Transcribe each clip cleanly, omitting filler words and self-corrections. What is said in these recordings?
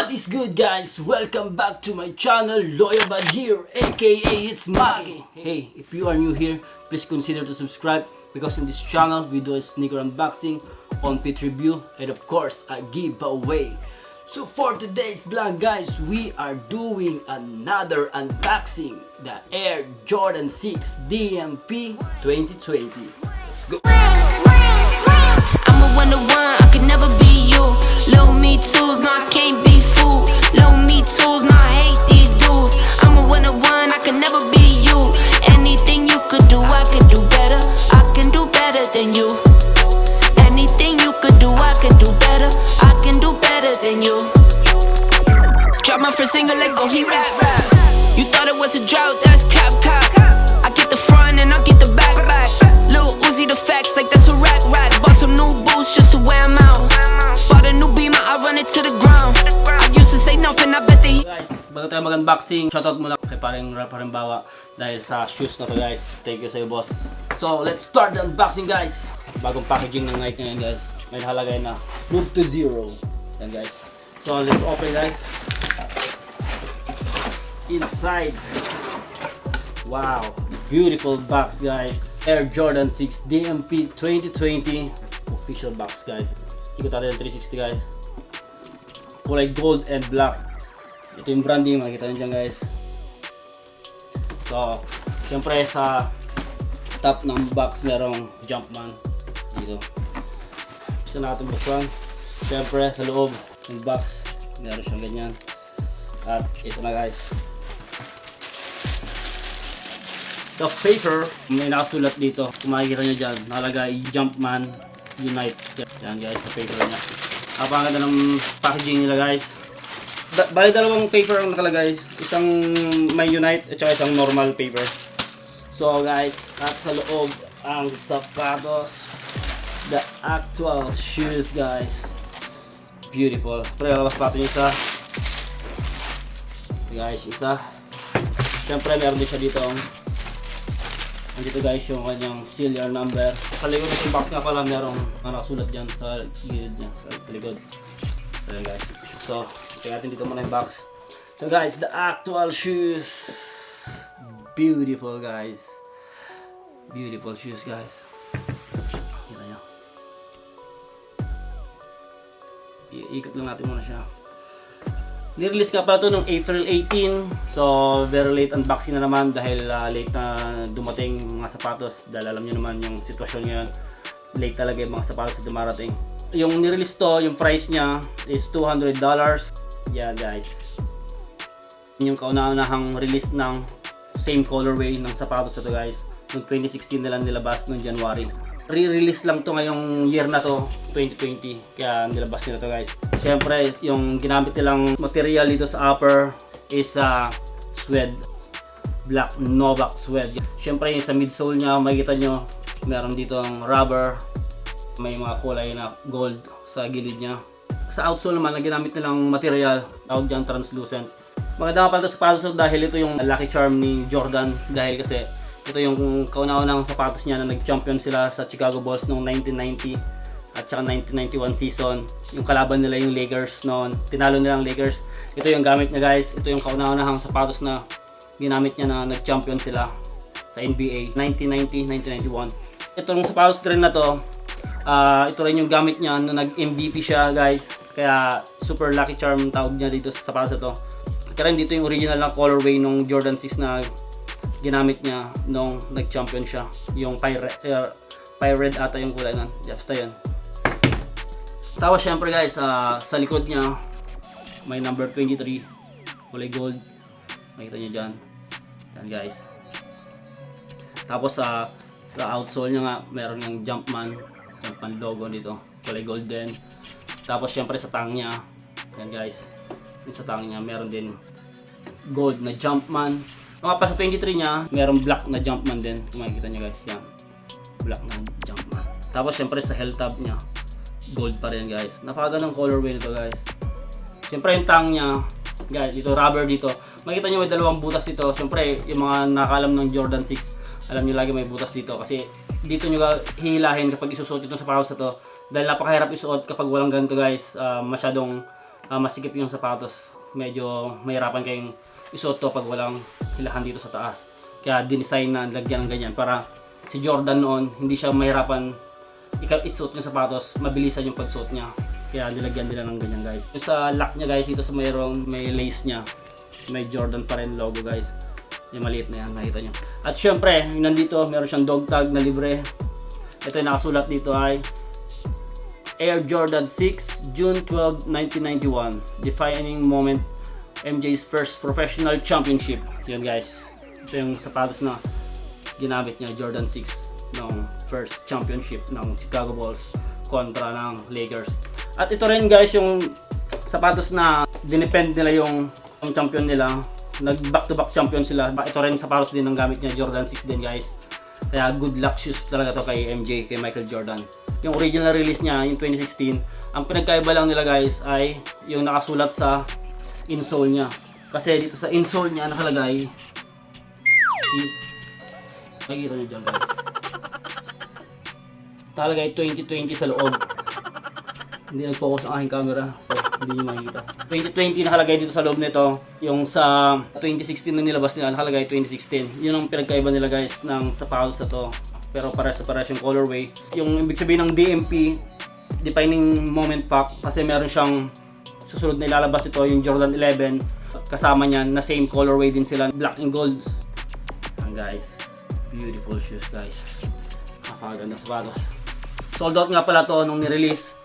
What is good, guys? Welcome back to my channel, Loyal Bad here, aka it's Maggie. Hey, if you are new here, please consider to subscribe because in this channel we do a sneaker unboxing, on-fit review, and of course a giveaway. So for today's vlog, guys, we are doing another unboxing, the Air Jordan 6 DMP 2020. Let's go. I'm a one-to-one, I could never be you. Low me tools, no I can't be fooled. Low me tools, no I hate these dudes. I'm a one-to-one, I can never be you. Anything you could do, I can do better. I can do better than you. Anything you could do, I can do better. I can do better than you. Drop my first single, let go, he rap. You thought it was a drought, that's cap. I get the front and I get the back. Lil Uzi the facts, like that's a rack. Bought some new boots just to wear 'em out. Bought a new Beamer, I run it to the ground. I used to say nothing, I bet they. Guys, bago tayo mag-unboxing, shoutout muna kay paring Bawa dahil sa shoes na to, guys. Thank you sa iyo, boss. So, let's start the unboxing, guys. Bagong packaging ng Nike ngayon, guys. May nakalagay na Move to Zero. Yan, guys. So, let's open, guys. Inside. Wow. Beautiful box, guys. Air Jordan 6 DMP 2020. Official box, guys. Ikot natin yung 360, guys. Kulay gold and black. Ito yung branding, makikita nyo dyan, guys. So, syempre sa top ng box merong Jumpman dito. Isa natin buksan. Syempre sa loob ng box meron siyang ganyan. At ito na, guys. The paper, may nakasulat dito. Kung makikita nyo dyan, nakalagay Jumpman Unite. Yan, guys, sa paper niya. Napakaganda ng packaging nila, guys. Bali dalawang paper ang nakalagay. Isang may Unite at saka isang normal paper. So, guys, at sa loob ang sapatos. The actual shoes, guys. Beautiful. Pero lalabas pa natin yung isa. Guys, isa. Siyempre, meron din siya dito. Andito, guys, yung kanyang serial number. Sa likod ng box nga pala, merong nakasulat dyan sa gilid niya, sa likod. So, guys. So, check natin dito muna yung box. So, guys, the actual shoes. Beautiful, guys. Beautiful shoes, guys. Kita nyo. Iikot lang natin muna siya. Nirelease nga pala ito noong April 18. So, very late unboxing na naman dahil late na dumating mga sapatos. Dahil alam niyo naman yung sitwasyon ngayon. Late talaga yung mga sapatos na dumarating. Yung nirelease to, yung price niya is $200. Yan, guys. Yung kauna-unahang release ng same colorway ng sapatos na to, guys. Noong 2016 nila nilabas noong January. Re-release lang to ngayong year na to, 2020. Kaya nilabas nila to, guys. Siyempre, yung ginamit nilang material dito sa upper is suede. Black Novak suede. Siyempre, yung sa midsole niya, makikita nyo, meron dito ang rubber. May mga kulay na gold sa gilid niya. Sa outsole naman, na ginamit nilang material, tawag dyan translucent. Maganda nga pala ito sa sapatos dahil ito yung lucky charm ni Jordan. Dahil kasi ito yung kauna-unang sapatos niya na nag-champion sila sa Chicago Bulls noong 1990 at saka 1991 season. Yung kalaban nila yung Lakers noon. Tinalo nila ang Lakers. Ito yung gamit niya, guys. Ito yung kauna-unahang sapatos na ginamit niya na nag-champion sila sa NBA 1990-1991. Itong sapatos rin na to, ito rin yung gamit niya nung nag-MVP siya, guys. Kaya super lucky charm tawag niya dito sa sapatos na to. Kaya rin dito yung original na colorway nung Jordan 6 na ginamit niya nung nag-champion siya. Yung red ata yung kulay nun. Basta yun. Tapos syempre, guys, sa likod niya may number 23 kulay gold. Makita niyo dyan. Yan, guys. Tapos sa outsole niya nga meron yung Jumpman logo dito. Kulay gold din. Tapos syempre sa tang niya. Yan, guys. Yung sa tang niya meron din gold na Jumpman. Mga pa sa 23 niya, merong black na Jumpman din. Kung makikita nyo, guys, yan. Black na Jumpman. Tapos syempre sa heel tab niya, gold pa rin, guys. Napakagandang colorway nito, guys. Syempre yung tang niya, guys, dito rubber dito. Makikita nyo may dalawang butas dito. Syempre yung mga nakalam ng Jordan 6, alam nyo lagi may butas dito. Kasi dito nyo hihilahin kapag isusuot itong sapatos na to. Dahil napakahirap isuot kapag walang ganito, guys. Masyadong masikip yung sapatos. Medyo mahirapan kayong isuot to pag walang hilahan dito sa taas. Kaya dinesign na lagyan ng ganyan para si Jordan noon hindi siya mahirapan isuot yung sapatos, mabilisan yung pagsuot niya. Kaya nilagyan nila ng ganyan guys. Yung sa lock niya guys, dito sa may lace niya, may Jordan pa rin logo guys. Yung maliit na yan, nakita nyo. At syempre, yung nandito, meron siyang dog tag na libre. Ito yung nakasulat dito ay Air Jordan 6, June 12, 1991. Defining moment, MJ's first professional championship. Yun guys. Ito yung sapatos na ginamit niya, Jordan 6, ng first championship ng Chicago Bulls kontra ng Lakers. At ito rin guys yung sapatos na dinepend nila yung champion nila. Nag back-to-back champion sila. Ito rin sapatos din ang gamit niya, Jordan 6 din guys. Kaya good luck shoes talaga to kay MJ, kay Michael Jordan. Yung original release niya, yung 2016, ang pinagkaiba lang nila guys ay yung nakasulat sa insole niya. Kasi dito sa insole niya nakalagay is, makikita nyo dyan guys, nakalagay 2020 sa loob. Hindi nag-focus ang aking camera, so hindi nyo makikita. 2020 nakalagay dito sa loob nito. Yung sa 2016 na nilabas nila, nakalagay 2016. Yun ang pinagkaiba nila guys ng sapatos na to. Pero pares yung colorway. Yung ibig sabihin ng DMP, Defining Moment Pack, kasi meron siyang susunod na ilalabas ito, yung Jordan 11. Kasama niyan na same colorway din sila, black and gold. Yan guys, beautiful shoes guys. Napakagandang sapatos. Sold out nga pala to nung nirelease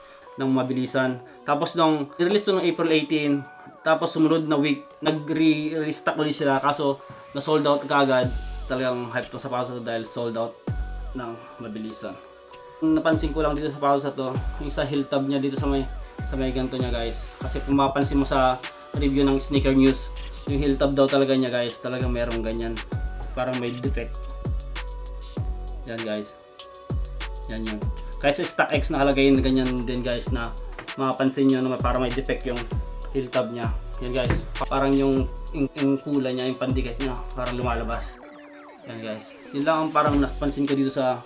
ng mabilisan. Tapos nung nirelease to ng April 18, tapos sumunod na week, nag-restock ulit sila kaso na-sold out kaagad. Talagang hype tong sapatos to dahil sold out ng mabilisan. Napansin ko lang dito sa sapatos na to, yung sa heel tab niya dito sa may ganito niya guys. Kasi kung mapansin mo sa review ng Sneaker News, yung heel tab daw talaga niya guys, talagang merong ganyan. Parang may defect. Yan guys. Yan yun. Kahit sa StockX nakalagay na ganyan din guys, na mapapansin nyo na parang may defect yung heel tab niya. Yan guys, parang yung kulay niya, yung pandikit niya, parang lumalabas. Yan guys, yun lang ang parang napansin ko dito sa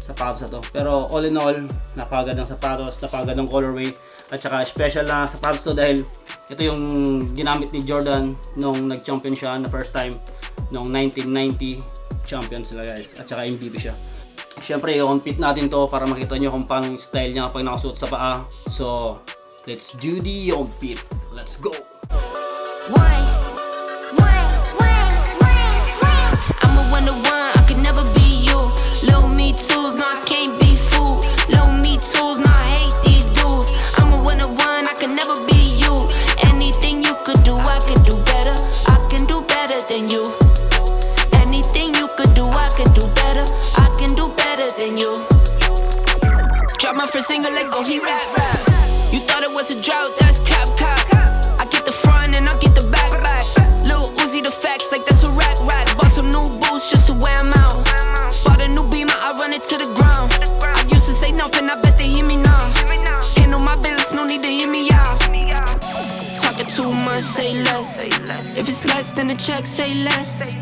sapatos na to. Pero all in all, napakagandang sapatos, napakagandang colorway, at saka special na sapatos to dahil ito yung ginamit ni Jordan nung nag-champion siya na first time nung 1990 champion sila guys, at saka MVP siya. Siyempre, i-on-fit natin to para makita nyo kung paano yung style niya kapag nakasuot sa paa. So, let's do the on-fit. Let's go! I'm a one-to-one, I could never be you. Low me tools, no I can't be fooled. Low me tools, no I hate these dudes. I'm a one-to-one, I could never be you. Anything you could do, I could do better. I can do better than you. Anything you could do, I can do better. I can do better than you. Drop my first single like, oh he rap. You thought it was a drought, that's cap. I get the front and I get the back. Lil Uzi the facts like that's a rack. Bought some new boots just to wear 'em out. Bought a new Beamer, I run it to the ground. I used to say nothing, I bet they hear me now. Ain't no my business, no need to hear me out. Talking too much, say less. If it's less than the check, say less.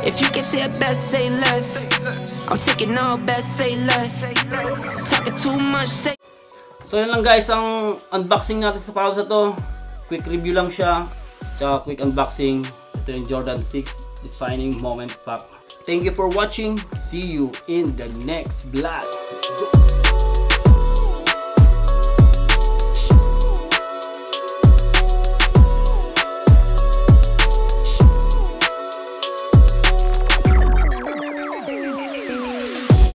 If you can say it best, say less. I'm taking all best, say less. Talking too much, say. So yun lang guys ang unboxing natin sa sapatos na to. Quick review lang siya, tsaka quick unboxing. Ito yung Jordan 6 Defining Moment Pack. Thank you for watching. See you in the next vlog.